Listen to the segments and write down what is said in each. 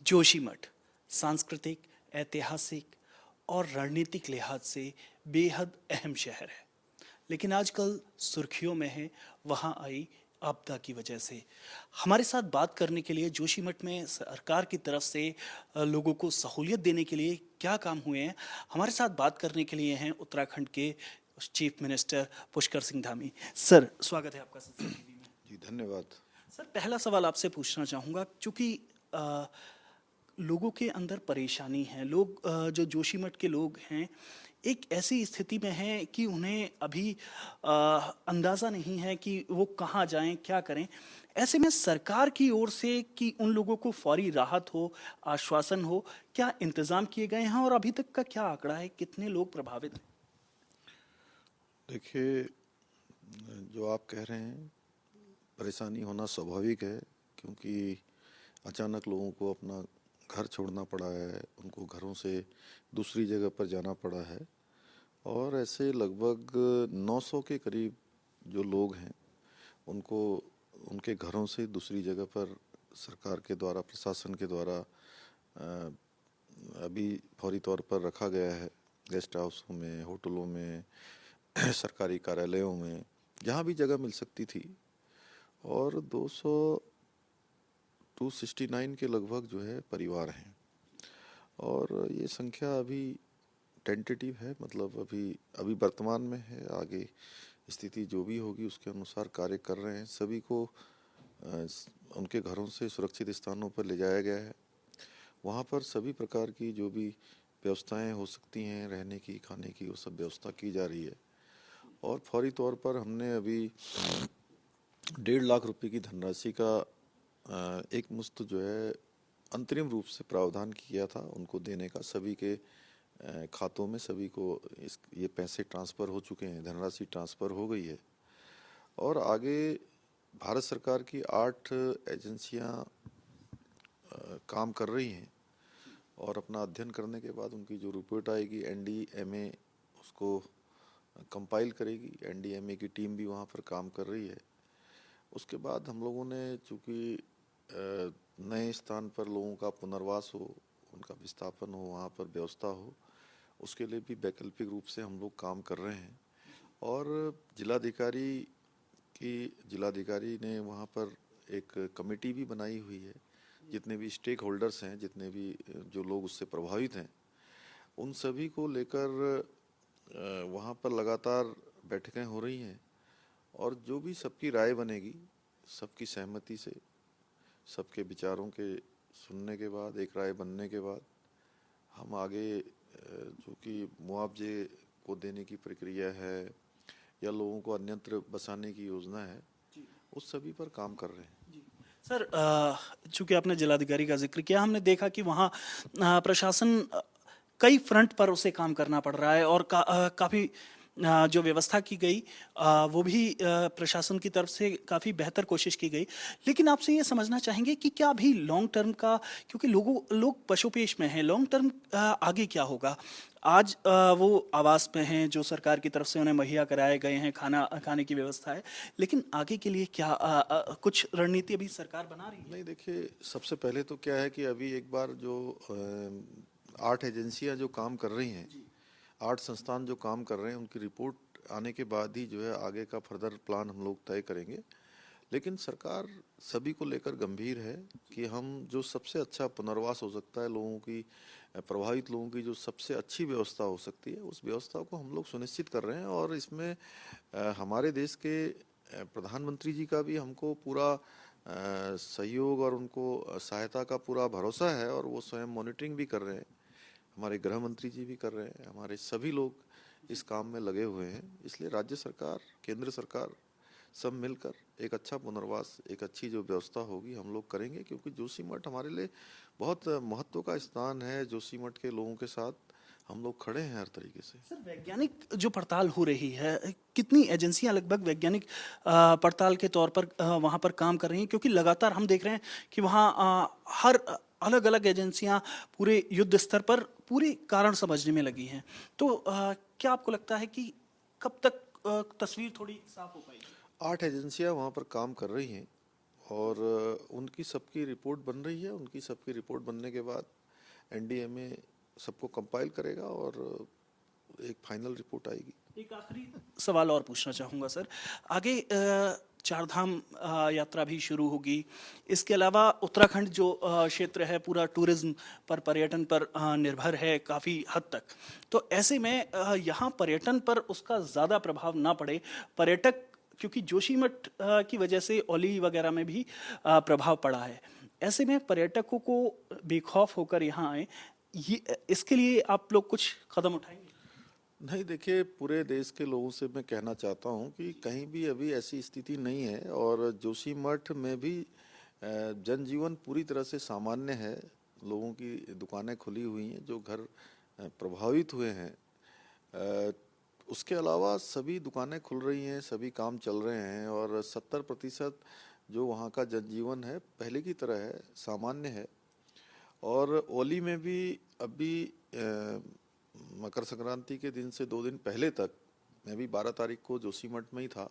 जोशीमठ सांस्कृतिक, ऐतिहासिक और रणनीतिक लिहाज से बेहद अहम शहर है, लेकिन आजकल सुर्खियों में है वहाँ आई आपदा की वजह से। हमारे साथ बात करने के लिए जोशीमठ में सरकार की तरफ से लोगों को सहूलियत देने के लिए क्या काम हुए हैं, हमारे साथ बात करने के लिए हैं उत्तराखंड के chief minister Pushkar Singh Dhami. Sir, स्वागत है आपका सर टीवी में। जी धन्यवाद। सर, पहला सवाल आपसे पूछना चाहूँगा, क्योंकि लोगों के अंदर परेशानी है। लोग जो जोशीमठ के लोग हैं एक ऐसी स्थिति में हैं कि उन्हें अभी अंदाज़ा नहीं है कि वो कहाँ जाएं, क्या करें। ऐसे में सरकार की ओर से कि उन लोगों को फौरी राहत हो, आश्वासन हो, क्या इंतज़ाम किए गए हैं और अभी तक का क्या आंकड़ा है, कितने लोग प्रभावित हैं? देखिए, जो आप कह रहे हैं परेशानी होना स्वाभाविक है, क्योंकि अचानक लोगों को अपना घर छोड़ना पड़ा है, उनको घरों से दूसरी जगह पर जाना पड़ा है। और ऐसे लगभग 900 के करीब जो लोग हैं उनको उनके घरों से दूसरी जगह पर सरकार के द्वारा, प्रशासन के द्वारा अभी फौरी तौर पर रखा गया है। गेस्ट हाउसों में, होटलों में, सरकारी कार्यालयों में, जहाँ भी जगह मिल सकती थी। और 269 के लगभग जो है परिवार हैं। और ये संख्या अभी टेंटेटिव है, मतलब अभी अभी वर्तमान में है। आगे स्थिति जो भी होगी उसके अनुसार कार्य कर रहे हैं। सभी को उनके घरों से सुरक्षित स्थानों पर ले जाया गया है। वहाँ पर सभी प्रकार की जो भी व्यवस्थाएं हो सकती हैं, रहने की, खाने की, वो सब व्यवस्था की जा रही है। और फौरी तौर पर हमने अभी 1.5 लाख रुपए की धनराशि का एक मुश्त जो है अंतरिम रूप से प्रावधान किया था उनको देने का। सभी के खातों में सभी को ये पैसे ट्रांसफ़र हो चुके हैं, धनराशि ट्रांसफ़र हो गई है। और आगे भारत सरकार की 8 एजेंसियां काम कर रही हैं। और अपना अध्ययन करने के बाद उनकी जो रिपोर्ट आएगी, एनडीएमए उसको कंपाइल करेगी। एनडीएमए की टीम भी वहाँ पर काम कर रही है। उसके बाद हम लोगों ने, चूँकि नए स्थान पर लोगों का पुनर्वास हो, उनका विस्थापन हो, वहाँ पर व्यवस्था हो, उसके लिए भी वैकल्पिक रूप से हम लोग काम कर रहे हैं। और जिलाधिकारी ने वहाँ पर एक कमेटी भी बनाई हुई है। जितने भी स्टेक होल्डर्स हैं, जितने भी जो लोग उससे प्रभावित हैं, उन सभी को लेकर वहाँ पर लगातार बैठकें हो रही हैं। और जो भी सबकी राय बनेगी, सबकी सहमति से, सबके विचारों के सुनने के बाद, एक राय बनने के बाद हम आगे जो कि मुआवजे को देने की प्रक्रिया है या लोगों को अन्यत्र बसाने की योजना है, उस सभी पर काम कर रहे हैं। सर, चूंकि आपने जिलाधिकारी का जिक्र किया, हमने देखा कि वहाँ प्रशासन कई फ्रंट पर उसे काम करना पड़ रहा है और काफ़ी जो व्यवस्था की गई वो भी प्रशासन की तरफ से काफ़ी बेहतर कोशिश की गई। लेकिन आपसे ये समझना चाहेंगे कि क्या अभी लॉन्ग टर्म का, क्योंकि लोग पशुपेश में हैं, लॉन्ग टर्म आगे क्या होगा? आज वो आवास में हैं जो सरकार की तरफ से उन्हें मुहैया कराए गए हैं, खाने की व्यवस्था है, लेकिन आगे के लिए क्या कुछ रणनीति अभी सरकार बना रही है? नहीं, देखिए, सबसे पहले तो क्या है कि अभी एक बार जो 8 एजेंसियां जो काम कर रही हैं, 8 संस्थान जो काम कर रहे हैं, उनकी रिपोर्ट आने के बाद ही जो है आगे का फर्दर प्लान हम लोग तय करेंगे। लेकिन सरकार सभी को लेकर गंभीर है कि हम जो सबसे अच्छा पुनर्वास हो सकता है, लोगों की, प्रभावित लोगों की जो सबसे अच्छी व्यवस्था हो सकती है, उस व्यवस्था को हम लोग सुनिश्चित कर रहे हैं। और इसमें हमारे देश के प्रधानमंत्री जी का भी हमको पूरा सहयोग और उनको सहायता का पूरा भरोसा है। और वो स्वयं मॉनिटरिंग भी कर रहे हैं, हमारे गृह मंत्री जी भी कर रहे हैं, हमारे सभी लोग इस काम में लगे हुए हैं। इसलिए राज्य सरकार, केंद्र सरकार, सब मिलकर एक अच्छा पुनर्वास, एक अच्छी जो व्यवस्था होगी हम लोग करेंगे। क्योंकि जोशीमठ हमारे लिए बहुत महत्व का स्थान है। जोशीमठ के लोगों के साथ हम लोग खड़े हैं हर तरीके से। सर, वैज्ञानिक जो पड़ताल हो रही है, कितनी एजेंसियां लगभग वैज्ञानिक पड़ताल के तौर पर वहां पर काम कर रही हैं? क्योंकि लगातार हम देख रहे हैं कि वहां हर अलग अलग एजेंसियां पूरे युद्ध स्तर पर पूरे कारण समझने में लगी हैं। तो क्या आपको लगता है कि कब तक तस्वीर थोड़ी साफ हो पाएगी? 8 एजेंसियां वहाँ पर काम कर रही हैं और उनकी सबकी रिपोर्ट बन रही है। उनकी सबकी रिपोर्ट बनने के बाद एनडीएमए सबको कंपाइल करेगा और एक फाइनल रिपोर्ट आएगी। एक आखिरी सवाल और पूछना चाहूँगा सर, आगे चार धाम यात्रा भी शुरू होगी। इसके अलावा उत्तराखंड जो क्षेत्र है पूरा टूरिज्म पर, पर्यटन पर निर्भर है काफ़ी हद तक। तो ऐसे में यहाँ पर्यटन पर उसका ज़्यादा प्रभाव ना पड़े, पर्यटक, क्योंकि जोशीमठ की वजह से औली वगैरह में भी प्रभाव पड़ा है, ऐसे में पर्यटकों को बेखौफ होकर यहाँ आए, ये इसके लिए आप लोग कुछ कदम उठाएंगे? नहीं, देखिए, पूरे देश के लोगों से मैं कहना चाहता हूं कि कहीं भी अभी ऐसी स्थिति नहीं है और जोशीमठ में भी जनजीवन पूरी तरह से सामान्य है। लोगों की दुकानें खुली हुई हैं, जो घर प्रभावित हुए हैं। उसके अलावा सभी दुकानें खुल रही हैं, सभी काम चल रहे हैं और 70% जो वहाँ का जनजीवन है पहले की तरह है, सामान्य है। और ओली में भी अभी मकर संक्रांति के दिन से 2 दिन पहले तक, मैं भी 12 तारीख को जोशीमठ में ही था,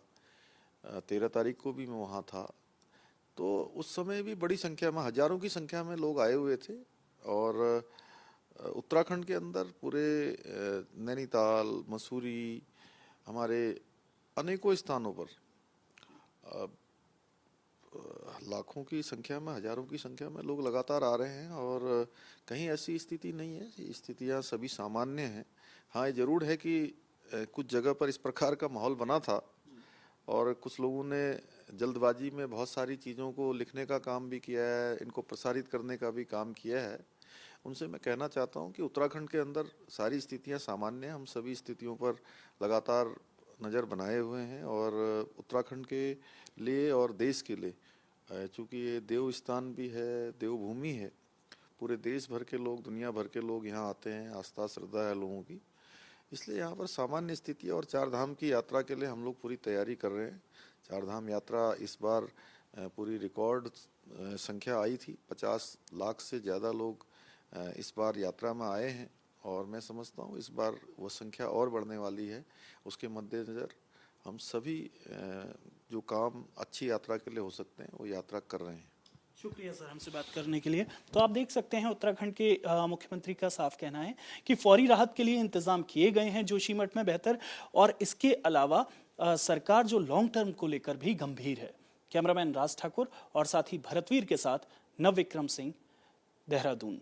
13 तारीख को भी मैं वहाँ था, तो उस समय भी बड़ी संख्या में, हजारों की संख्या में लोग आए हुए थे। और उत्तराखंड के अंदर पूरे नैनीताल, मसूरी, हमारे अनेकों स्थानों पर लाखों की संख्या में, हजारों की संख्या में लोग लगातार आ रहे हैं और कहीं ऐसी स्थिति नहीं है। स्थितियां सभी सामान्य हैं। हाँ, ये जरूर है कि कुछ जगह पर इस प्रकार का माहौल बना था और कुछ लोगों ने जल्दबाजी में बहुत सारी चीज़ों को लिखने का काम भी किया है, इनको प्रसारित करने का भी काम किया है। उनसे मैं कहना चाहता हूँ कि उत्तराखंड के अंदर सारी स्थितियाँ सामान्य हैं। हम सभी स्थितियों पर लगातार नज़र बनाए हुए हैं और उत्तराखंड के लिए और देश के लिए, चूँकि ये देव स्थान भी है, देवभूमि है, पूरे देश भर के लोग, दुनिया भर के लोग यहाँ आते हैं, आस्था श्रद्धा है लोगों की, इसलिए यहाँ पर सामान्य स्थिति है। और चार धाम की यात्रा के लिए हम लोग पूरी तैयारी कर रहे हैं। चार धाम यात्रा इस बार पूरी रिकॉर्ड संख्या आई थी, 50 लाख से ज़्यादा लोग इस बार यात्रा में आए हैं और मैं समझता हूँ इस बार वो संख्या और बढ़ने वाली है। उसके मद्देनज़र हम सभी जो काम अच्छी यात्रा के लिए हो सकते हैं वो यात्रा कर रहे हैं। शुक्रिया सर हमसे बात करने के लिए। तो आप देख सकते हैं उत्तराखंड के मुख्यमंत्री का साफ कहना है कि फौरी राहत के लिए इंतजाम किए गए हैं जोशीमठ में बेहतर, और इसके अलावा सरकार जो लॉन्ग टर्म को लेकर भी गंभीर है। कैमरामैन राज ठाकुर और साथी भरतवीर के साथ नव विक्रम सिंह, देहरादून।